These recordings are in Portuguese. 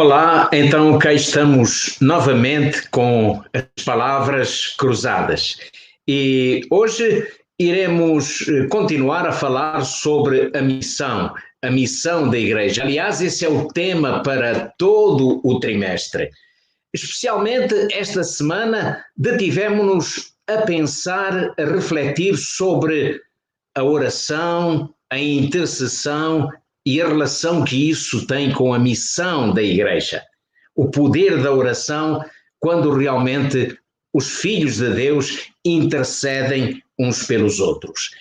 Olá, então cá estamos novamente com as palavras cruzadas e hoje iremos continuar a falar sobre a missão da Igreja. Aliás, esse é o tema para todo o trimestre. Especialmente esta semana detivemo-nos a pensar, a refletir sobre a oração, a intercessão e a relação que isso tem com a missão da Igreja. O poder da oração quando realmente os filhos de Deus intercedem uns pelos outros.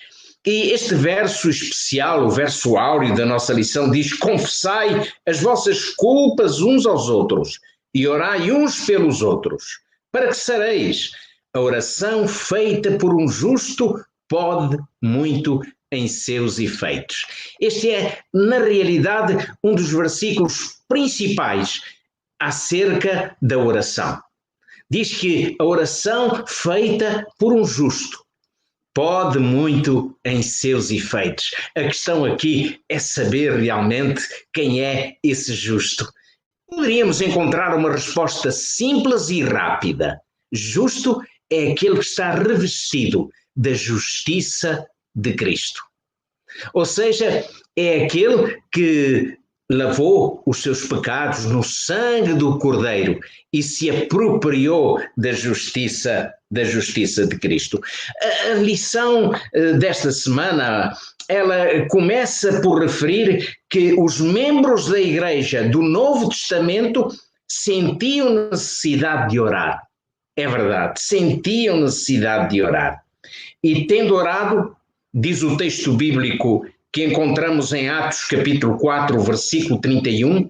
E este verso especial, o verso áureo da nossa lição, diz: confessai as vossas culpas uns aos outros e orai uns pelos outros, para que sareis. A oração feita por um justo pode muito em seus efeitos. Este é, na realidade, um dos versículos principais acerca da oração. Diz que a oração feita por um justo pode muito em seus efeitos. A questão aqui é saber realmente quem é esse justo. Poderíamos encontrar uma resposta simples e rápida. Justo é aquele que está revestido da justiça de Cristo. Ou seja, é aquele que lavou os seus pecados no sangue do Cordeiro e se apropriou da justiça de Cristo. A lição desta semana, ela começa por referir que os membros da Igreja do Novo Testamento sentiam necessidade de orar. É verdade, sentiam necessidade de orar. E tendo orado, diz o texto bíblico que encontramos em Atos capítulo 4, versículo 31,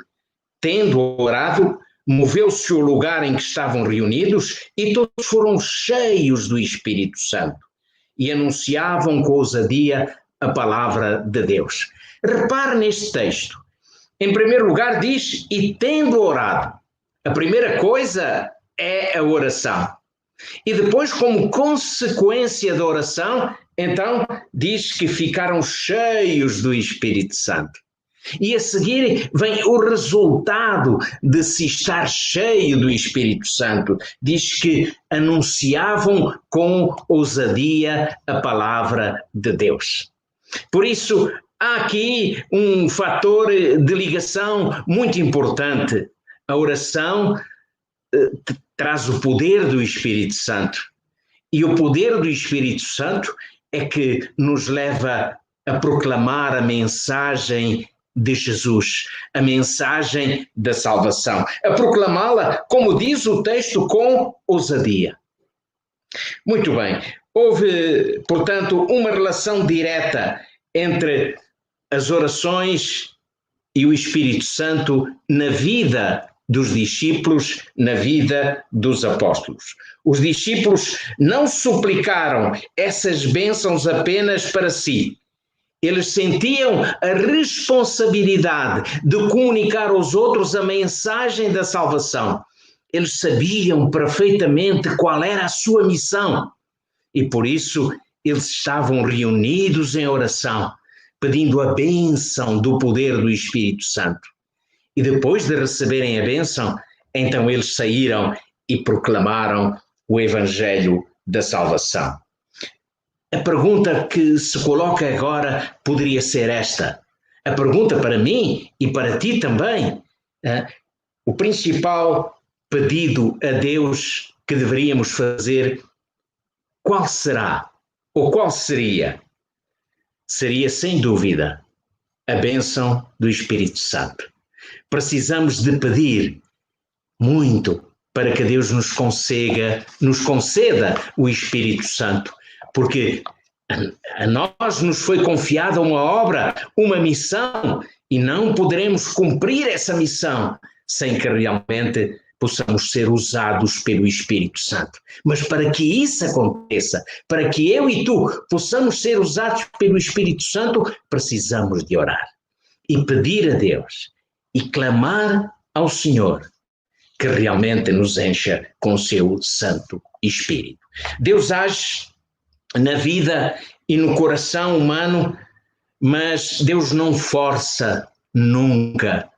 tendo orado, moveu-se o lugar em que estavam reunidos e todos foram cheios do Espírito Santo e anunciavam com ousadia a palavra de Deus. Repare neste texto. Em primeiro lugar diz, e tendo orado. A primeira coisa é a oração. E depois, como consequência da oração, então diz que ficaram cheios do Espírito Santo. E a seguir vem o resultado de se estar cheio do Espírito Santo. Diz que anunciavam com ousadia a palavra de Deus. Por isso, há aqui um fator de ligação muito importante. A oração traz o poder do Espírito Santo. E o poder do Espírito Santo é que nos leva a proclamar a mensagem de Jesus, a mensagem da salvação, a proclamá-la, como diz o texto, com ousadia. Muito bem, houve, portanto, uma relação direta entre as orações e o Espírito Santo na vida dos discípulos, na vida dos apóstolos. Os discípulos não suplicaram essas bênçãos apenas para si. Eles sentiam a responsabilidade de comunicar aos outros a mensagem da salvação. Eles sabiam perfeitamente qual era a sua missão e por isso eles estavam reunidos em oração, pedindo a bênção do poder do Espírito Santo. E depois de receberem a bênção, então eles saíram e proclamaram o Evangelho da salvação. A pergunta que se coloca agora poderia ser esta. A pergunta para mim e para ti também. O principal pedido a Deus que deveríamos fazer, qual será? Ou qual seria? Seria, sem dúvida, a bênção do Espírito Santo. Precisamos de pedir muito para que Deus nos conceda o Espírito Santo, porque a nós nos foi confiada uma obra, uma missão, e não poderemos cumprir essa missão sem que realmente possamos ser usados pelo Espírito Santo. Mas para que isso aconteça, para que eu e tu possamos ser usados pelo Espírito Santo, precisamos de orar e pedir a Deus e clamar ao Senhor que realmente nos encha com o seu Santo Espírito. Deus age na vida e no coração humano, mas Deus não força nunca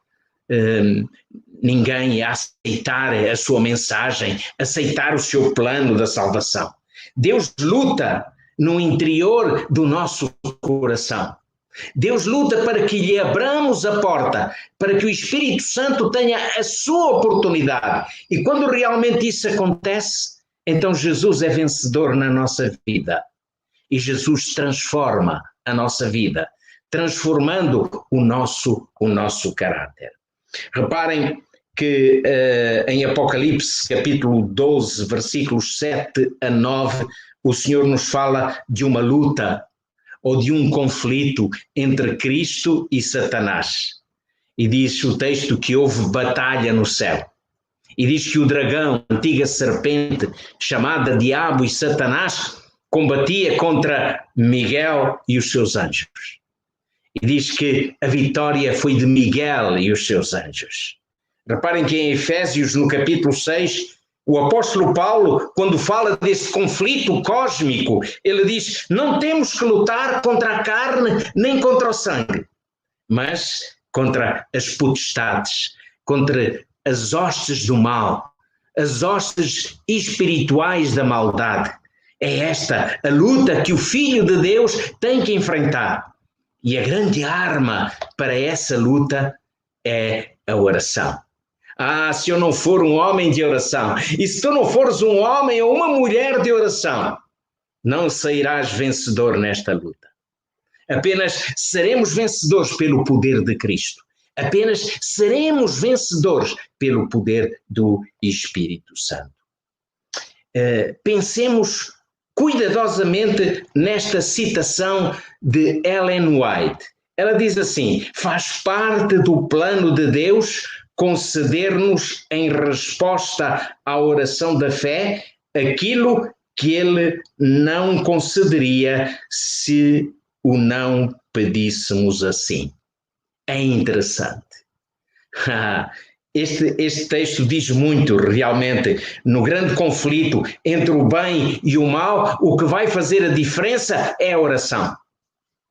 ninguém a aceitar a sua mensagem, aceitar o seu plano da salvação. Deus luta no interior do nosso coração. Deus luta para que lhe abramos a porta, para que o Espírito Santo tenha a sua oportunidade. E quando realmente isso acontece, então Jesus é vencedor na nossa vida. E Jesus transforma a nossa vida, transformando o nosso caráter. Reparem que em Apocalipse, capítulo 12, versículos 7 a 9, o Senhor nos fala de uma luta ou de um conflito entre Cristo e Satanás. E diz o texto que houve batalha no céu. E diz que o dragão, a antiga serpente, chamada Diabo e Satanás, combatia contra Miguel e os seus anjos. E diz que a vitória foi de Miguel e os seus anjos. Reparem que em Efésios, no capítulo 6, o apóstolo Paulo, quando fala desse conflito cósmico, ele diz: não temos que lutar contra a carne nem contra o sangue, mas contra as potestades, contra as hostes do mal, as hostes espirituais da maldade. É esta a luta que o Filho de Deus tem que enfrentar. E a grande arma para essa luta é a oração. Se eu não for um homem de oração, e se tu não fores um homem ou uma mulher de oração, não sairás vencedor nesta luta. Apenas seremos vencedores pelo poder de Cristo. Apenas seremos vencedores pelo poder do Espírito Santo. Pensemos cuidadosamente nesta citação de Ellen White. Ela diz assim: faz parte do plano de Deus conceder-nos, em resposta à oração da fé, aquilo que ele não concederia se o não pedíssemos assim. É interessante. Este texto diz muito, realmente. No grande conflito entre o bem e o mal, o que vai fazer a diferença é a oração.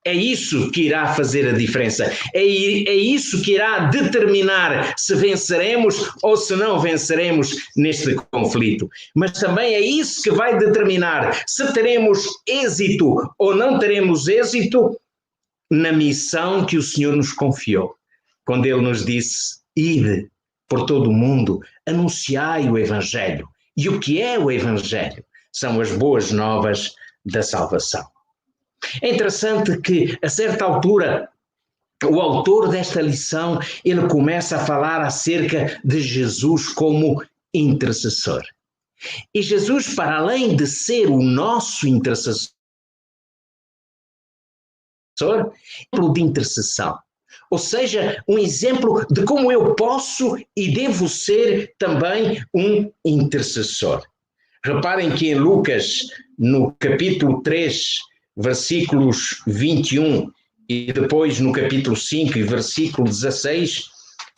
É isso que irá fazer a diferença. É isso que irá determinar se venceremos ou se não venceremos neste conflito. Mas também é isso que vai determinar se teremos êxito ou não teremos êxito na missão que o Senhor nos confiou. Quando Ele nos disse: ide por todo o mundo, anunciai o Evangelho. E o que é o Evangelho? São as boas novas da salvação. É interessante que, a certa altura, o autor desta lição, ele começa a falar acerca de Jesus como intercessor. E Jesus, para além de ser o nosso intercessor, de intercessão. Ou seja, um exemplo de como eu posso e devo ser também um intercessor. Reparem que em Lucas, no capítulo 3, versículos 21, e depois no capítulo 5 e versículo 16,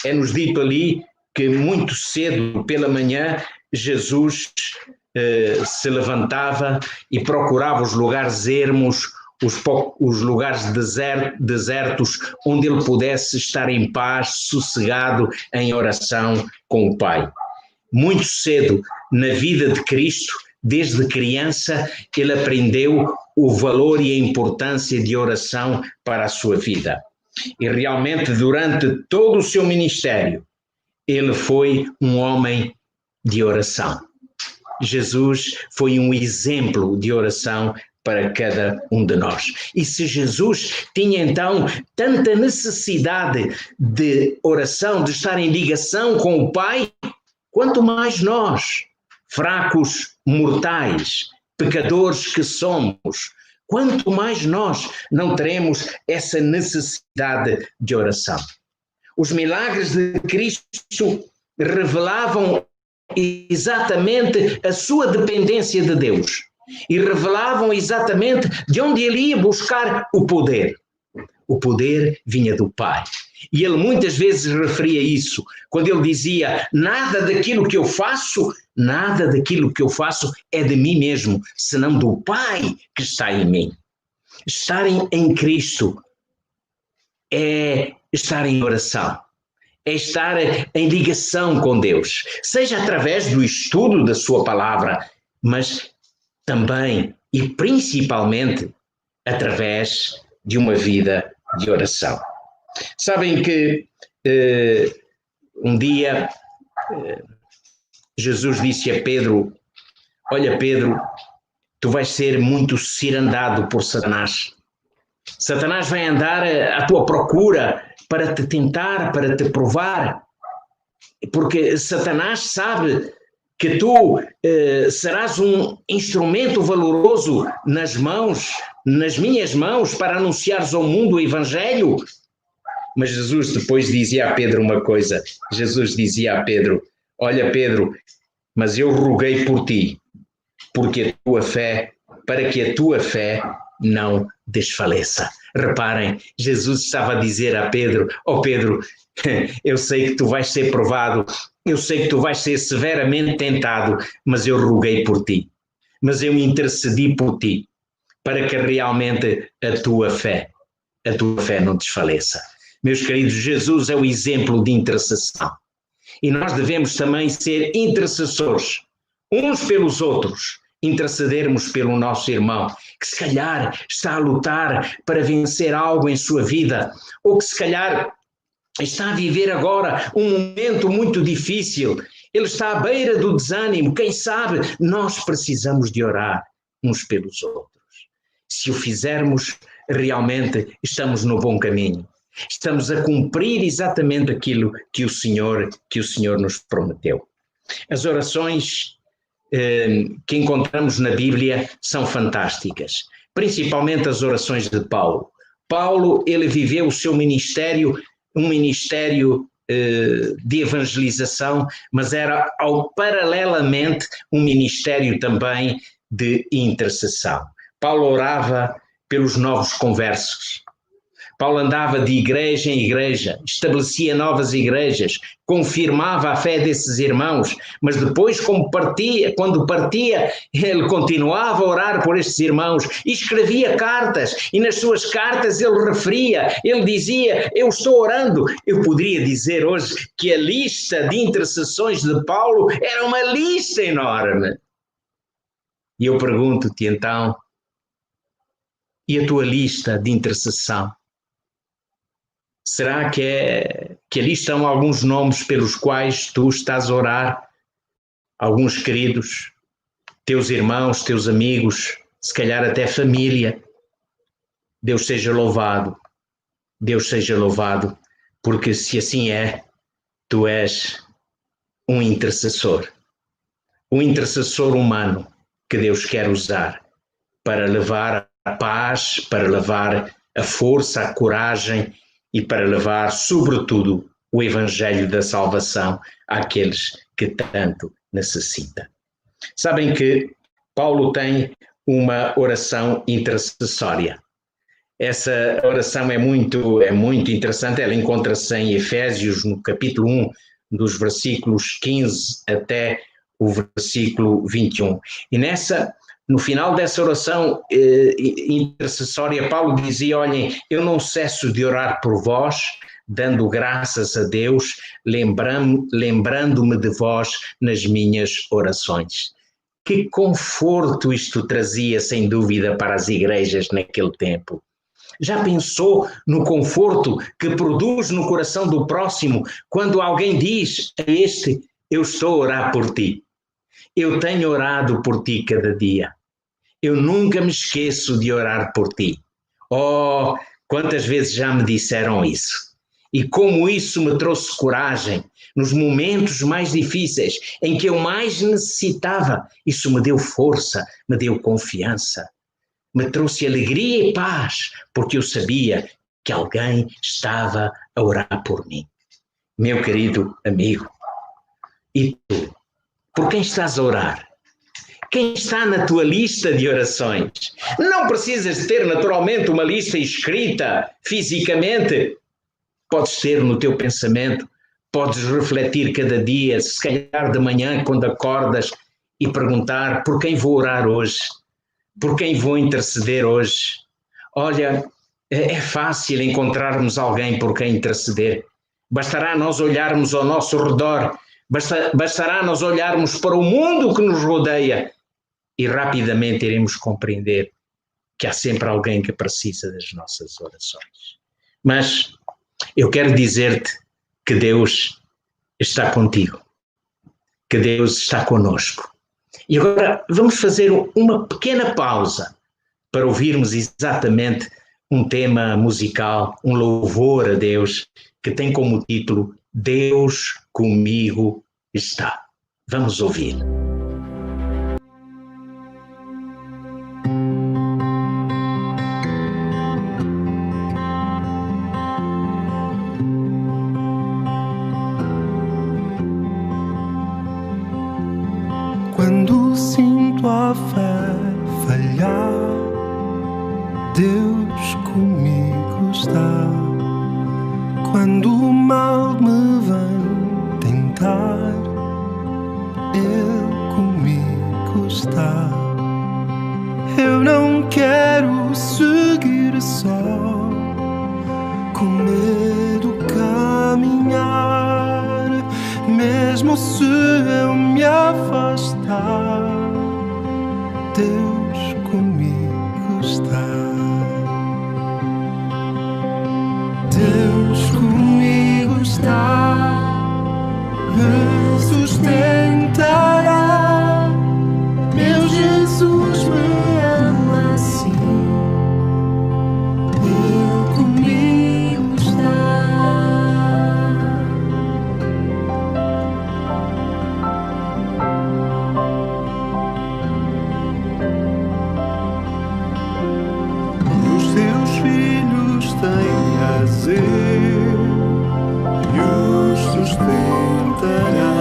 é-nos dito ali que muito cedo pela manhã Jesus se levantava e procurava os lugares ermos, os lugares desertos, onde ele pudesse estar em paz, sossegado, em oração com o Pai. Muito cedo na vida de Cristo, desde criança, ele aprendeu o valor e a importância de oração para a sua vida. E realmente, durante todo o seu ministério, ele foi um homem de oração. Jesus foi um exemplo de oração para cada um de nós. E se Jesus tinha então tanta necessidade de oração, de estar em ligação com o Pai, quanto mais nós, fracos, mortais, pecadores que somos, quanto mais nós não teremos essa necessidade de oração. Os milagres de Cristo revelavam exatamente a sua dependência de Deus e revelavam exatamente de onde ele ia buscar o poder. O poder vinha do Pai. E ele muitas vezes referia isso, quando ele dizia: nada daquilo que eu faço é de mim mesmo, senão do Pai que está em mim. Estar em Cristo é estar em oração, é estar em ligação com Deus, seja através do estudo da sua palavra, mas também e principalmente através de uma vida de oração. Sabem que um dia Jesus disse a Pedro: olha, Pedro, tu vais ser muito cirandado por Satanás. Satanás vai andar à tua procura para te tentar, para te provar, porque Satanás sabe que tu serás um instrumento valoroso nas minhas mãos, para anunciares ao mundo o Evangelho. Mas Jesus depois dizia a Pedro uma coisa. Jesus dizia a Pedro: olha, Pedro, mas eu roguei por ti, para que a tua fé não desfaleça. Reparem, Jesus estava a dizer a Pedro: ó Pedro, eu sei que tu vais ser provado, eu sei que tu vais ser severamente tentado, mas eu roguei por ti, mas eu intercedi por ti, para que realmente a tua fé não desfaleça. Meus queridos, Jesus é o exemplo de intercessão. E nós devemos também ser intercessores, uns pelos outros, intercedermos pelo nosso irmão, que se calhar está a lutar para vencer algo em sua vida, ou que se calhar está a viver agora um momento muito difícil, ele está à beira do desânimo. Quem sabe nós precisamos de orar uns pelos outros. Se o fizermos, realmente estamos no bom caminho. Estamos a cumprir exatamente aquilo que o Senhor nos prometeu. As orações que encontramos na Bíblia são fantásticas, principalmente as orações de Paulo. Paulo, ele viveu o seu ministério, um ministério de evangelização, mas era paralelamente um ministério também de intercessão. Paulo orava pelos novos conversos. Paulo andava de igreja em igreja, estabelecia novas igrejas, confirmava a fé desses irmãos, mas depois, quando partia, ele continuava a orar por estes irmãos e escrevia cartas, e nas suas cartas ele dizia: eu estou orando. Eu poderia dizer hoje que a lista de intercessões de Paulo era uma lista enorme. E eu pergunto-te então, e a tua lista de intercessão? Será que ali estão alguns nomes pelos quais tu estás a orar? Alguns queridos, teus irmãos, teus amigos, se calhar até família. Deus seja louvado, porque se assim é, tu és um intercessor humano que Deus quer usar para levar a paz, para levar a força, a coragem e para levar, sobretudo, o Evangelho da salvação àqueles que tanto necessitam. Sabem que Paulo tem uma oração intercessória. Essa oração é muito interessante, ela encontra-se em Efésios, no capítulo 1, dos versículos 15 até o versículo 21. E no final dessa oração intercessória, Paulo dizia: olhem, eu não cesso de orar por vós, dando graças a Deus, lembrando-me de vós nas minhas orações. Que conforto isto trazia, sem dúvida, para as igrejas naquele tempo. Já pensou no conforto que produz no coração do próximo quando alguém diz a este: eu estou a orar por ti. Eu tenho orado por ti cada dia. Eu nunca me esqueço de orar por ti. Oh, quantas vezes já me disseram isso. E como isso me trouxe coragem nos momentos mais difíceis, em que eu mais necessitava. Isso me deu força, me deu confiança. Me trouxe alegria e paz, porque eu sabia que alguém estava a orar por mim. Meu querido amigo, e tu? Por quem estás a orar? Quem está na tua lista de orações? Não precisas ter naturalmente uma lista escrita fisicamente. Podes ter no teu pensamento, podes refletir cada dia, se calhar de manhã quando acordas, e perguntar: por quem vou orar hoje? Por quem vou interceder hoje? Olha, é fácil encontrarmos alguém por quem interceder. Bastará nós olharmos ao nosso redor, bastará nós olharmos para o mundo que nos rodeia e rapidamente iremos compreender que há sempre alguém que precisa das nossas orações. Mas eu quero dizer-te que Deus está contigo, que Deus está conosco. E agora vamos fazer uma pequena pausa para ouvirmos exatamente um tema musical, um louvor a Deus, que tem como título Deus comigo está. Vamos ouvir. Quando sinto a fé falhar, Deus comigo está. Quando o mal me vem tentar, Ele comigo está. Eu não quero seguir só, com medo caminhar, mesmo se eu me afastar, Deus comigo está. Deus comigo está, me sustentará. Meu Jesus me ama assim, Ele comigo está. Os seus filhos têm azer e os sustentará,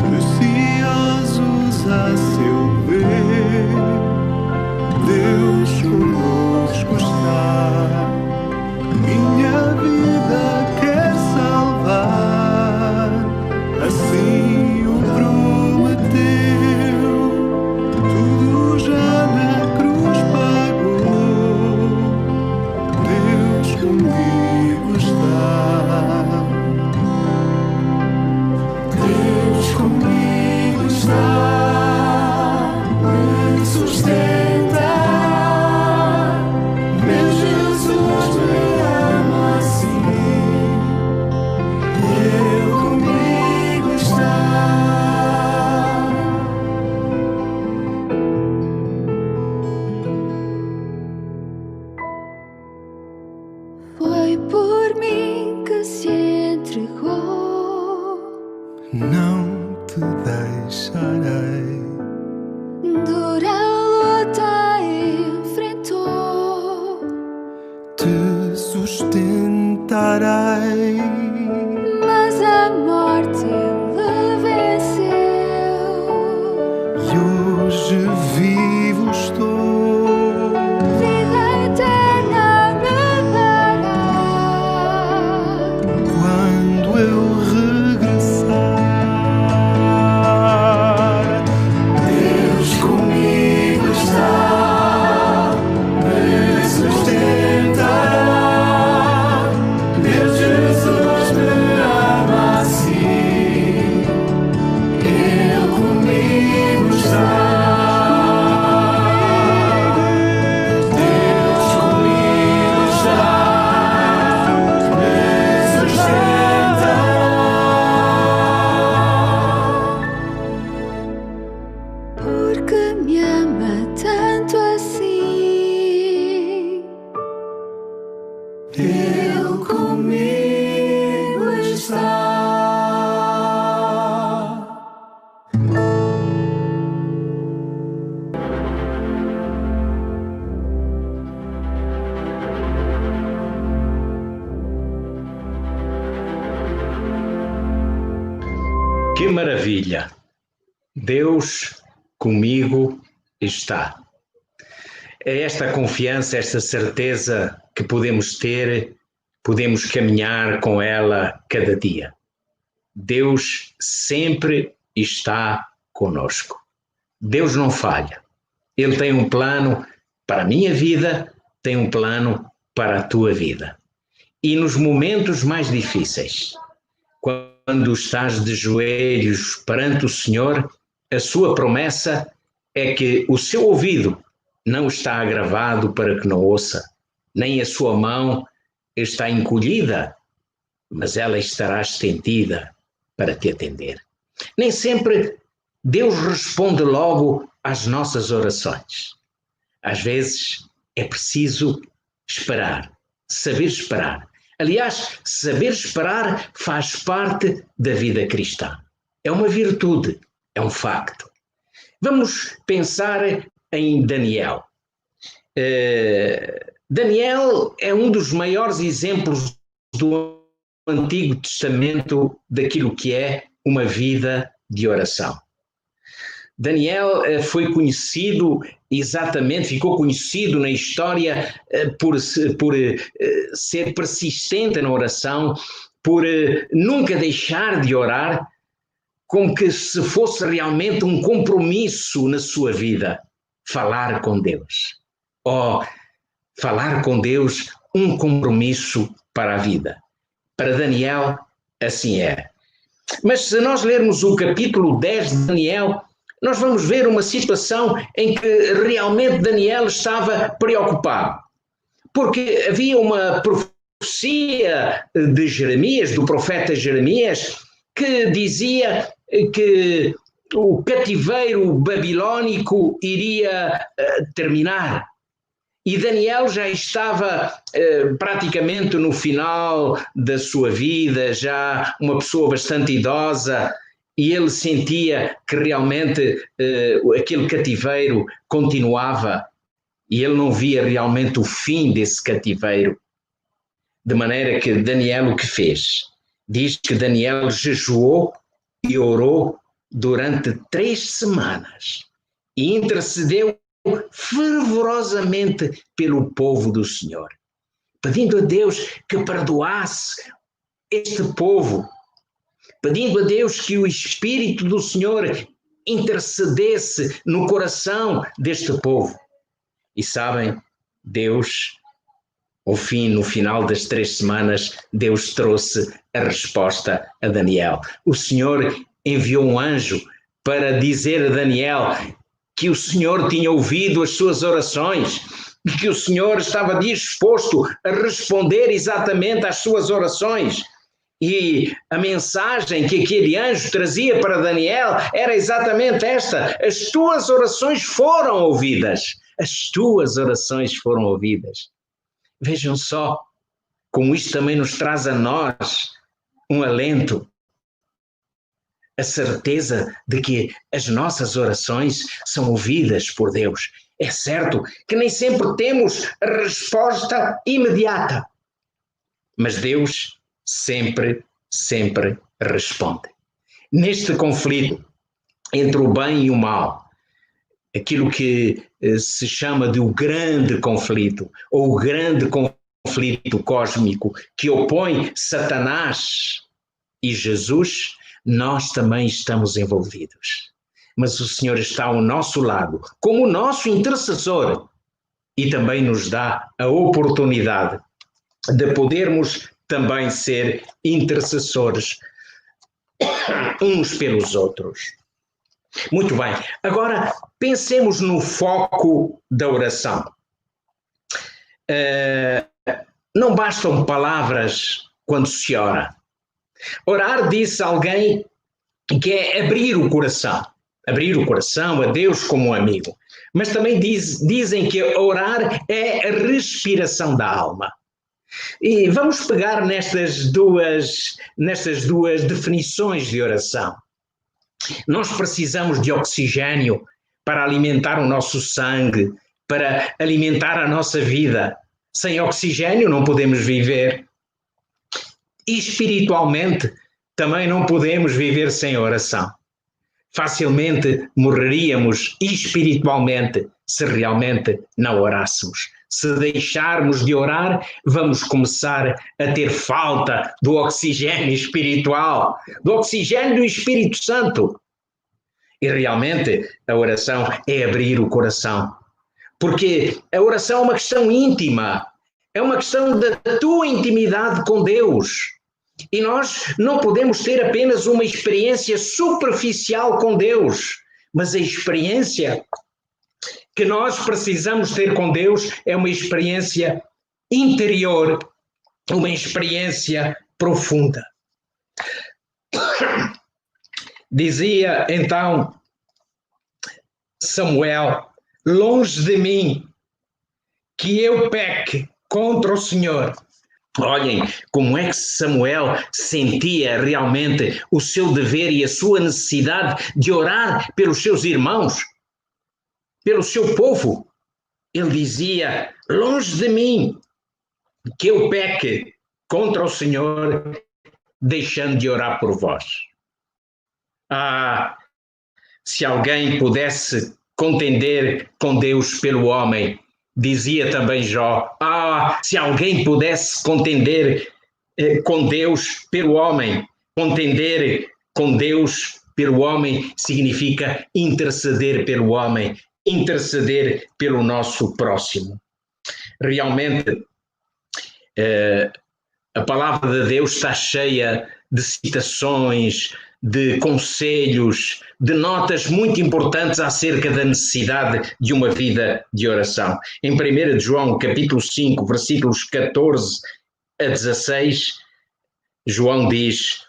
preciosos a seu ver. Deus conosco está, minha vida quer salvar, assim o prometeu, tudo já na cruz pagou. Deus comigo está, Deus comigo está, me sustentará. Meu Jesus me ama assim, Ele comigo está. Foi por mim que se entregou, Não te deixarei, dura luta enfrentou, te sustentarei. mas a morte ele venceu. E hoje vivo estou, Vida eterna me dará. quando eu regressar. Deus comigo está, me sustentará. Meu Jesus me ama assim, Ele comigo está. Deus comigo está, me sustentará. Porque me ama tanto assim, Ele comigo está. Que maravilha! Deus comigo está. É esta confiança, esta certeza que podemos ter, podemos caminhar com ela cada dia. Deus sempre está conosco. Deus não falha. Ele tem um plano para a minha vida, tem um plano para a tua vida. e nos momentos mais difíceis. Quando estás de joelhos perante o Senhor, a sua promessa é que o seu ouvido não está agravado para que não ouça, nem a sua mão está encolhida, mas ela estará estendida para te atender. Nem sempre Deus responde logo às nossas orações. Às vezes é preciso esperar, saber esperar. Aliás, saber esperar faz parte da vida cristã. É uma virtude, é um facto. Vamos pensar em Daniel. Daniel é um dos maiores exemplos do Antigo Testamento daquilo que é uma vida de oração. Daniel ficou conhecido na história por ser persistente na oração, por nunca deixar de orar, como que se fosse realmente um compromisso na sua vida, falar com Deus. Falar com Deus, um compromisso para a vida. Para Daniel, assim é. Mas se nós lermos o capítulo 10 de Daniel, nós vamos ver uma situação em que realmente Daniel estava preocupado. Porque havia uma profecia de Jeremias, do profeta Jeremias, que dizia que o cativeiro babilônico iria terminar. E Daniel já estava praticamente no final da sua vida, já uma pessoa bastante idosa, e ele sentia que realmente aquele cativeiro continuava, e ele não via realmente o fim desse cativeiro. De maneira que Daniel o que fez? Diz que Daniel jejuou e orou durante 3 semanas e intercedeu fervorosamente pelo povo do Senhor, pedindo a Deus que perdoasse este povo, pedindo a Deus que o Espírito do Senhor intercedesse no coração deste povo. E sabem, Deus, no final das 3 semanas, Deus trouxe a resposta a Daniel. O Senhor enviou um anjo para dizer a Daniel que o Senhor tinha ouvido as suas orações e que o Senhor estava disposto a responder exatamente às suas orações. E a mensagem que aquele anjo trazia para Daniel era exatamente esta: as tuas orações foram ouvidas. As tuas orações foram ouvidas. Vejam só como isto também nos traz a nós um alento, a certeza de que as nossas orações são ouvidas por Deus. É certo que nem sempre temos a resposta imediata, mas Deus sempre responde. Neste conflito entre o bem e o mal, aquilo que se chama de o grande conflito, ou o grande conflito cósmico que opõe Satanás e Jesus, nós também estamos envolvidos. Mas o Senhor está ao nosso lado, como o nosso intercessor, e também nos dá a oportunidade de podermos também ser intercessores uns pelos outros. Muito bem, agora pensemos no foco da oração. Não bastam palavras quando se ora. Orar, disse alguém, que é abrir o coração a Deus como um amigo. Mas também dizem que orar é a respiração da alma. E vamos pegar nestas duas definições de oração. Nós precisamos de oxigênio para alimentar o nosso sangue, para alimentar a nossa vida. Sem oxigênio não podemos viver. E espiritualmente também não podemos viver sem oração. Facilmente morreríamos espiritualmente se realmente não orássemos. Se deixarmos de orar, vamos começar a ter falta do oxigênio espiritual, do oxigênio do Espírito Santo. E realmente a oração é abrir o coração. Porque a oração é uma questão íntima, é uma questão da tua intimidade com Deus. E nós não podemos ter apenas uma experiência superficial com Deus, mas a experiência que nós precisamos ter com Deus é uma experiência interior, uma experiência profunda. Dizia então Samuel: longe de mim que eu peque contra o Senhor. Olhem como é que Samuel sentia realmente o seu dever e a sua necessidade de orar pelos seus irmãos, pelo seu povo. Ele dizia: longe de mim que eu peque contra o Senhor, deixando de orar por vós. Ah, se alguém pudesse contender com Deus pelo homem, dizia também Jó, se alguém pudesse contender com Deus pelo homem, contender com Deus pelo homem significa interceder pelo homem, interceder pelo nosso próximo. Realmente, a palavra de Deus está cheia de citações, de conselhos, de notas muito importantes acerca da necessidade de uma vida de oração. Em 1 João, capítulo 5, versículos 14 a 16, João diz: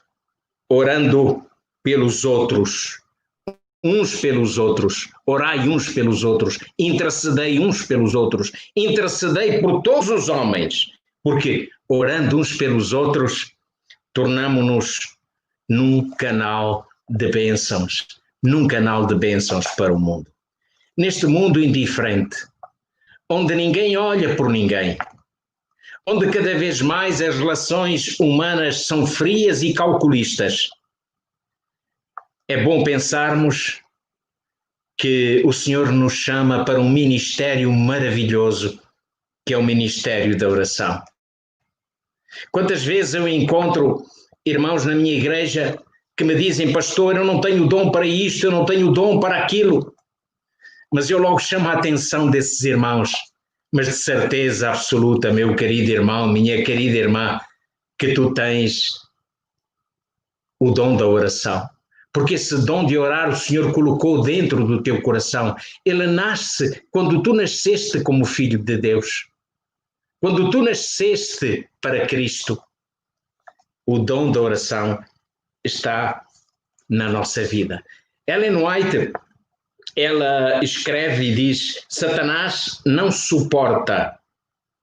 orando pelos outros, uns pelos outros, orai uns pelos outros, intercedei uns pelos outros, intercedei por todos os homens, porque orando uns pelos outros, tornamo-nos num canal de bênçãos para o mundo. Neste mundo indiferente, onde ninguém olha por ninguém, onde cada vez mais as relações humanas são frias e calculistas, é bom pensarmos que o Senhor nos chama para um ministério maravilhoso, que é o ministério da oração. Quantas vezes eu encontro irmãos na minha igreja que me dizem: pastor, eu não tenho dom para isto, eu não tenho dom para aquilo. Mas eu logo chamo a atenção desses irmãos, mas de certeza absoluta, meu querido irmão, minha querida irmã, que tu tens o dom da oração. Porque esse dom de orar o Senhor colocou dentro do teu coração. Ele nasce quando tu nasceste como filho de Deus. Quando tu nasceste para Cristo. O dom da oração está na nossa vida. Ellen White, ela escreve e diz: Satanás não suporta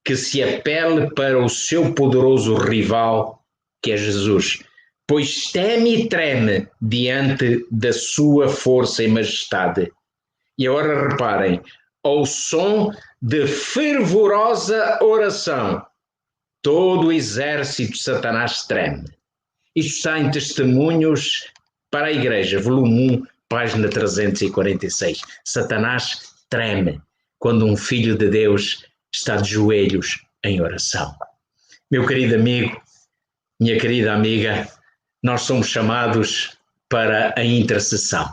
que se apele para o seu poderoso rival, que é Jesus, pois teme e treme diante da sua força e majestade. E agora reparem, ao som de fervorosa oração, todo o exército de Satanás treme. Isto está em Testemunhos para a Igreja, volume 1, página 346. Satanás treme quando um filho de Deus está de joelhos em oração. Meu querido amigo, minha querida amiga, nós somos chamados para a intercessão.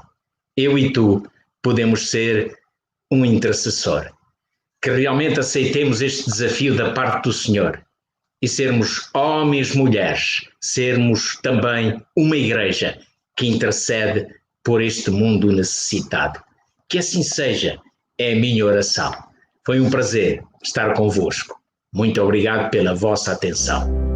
Eu e tu podemos ser um intercessor. Que realmente aceitemos este desafio da parte do Senhor. E sermos homens, mulheres, sermos também uma igreja que intercede por este mundo necessitado. Que assim seja, é a minha oração. Foi um prazer estar convosco. Muito obrigado pela vossa atenção.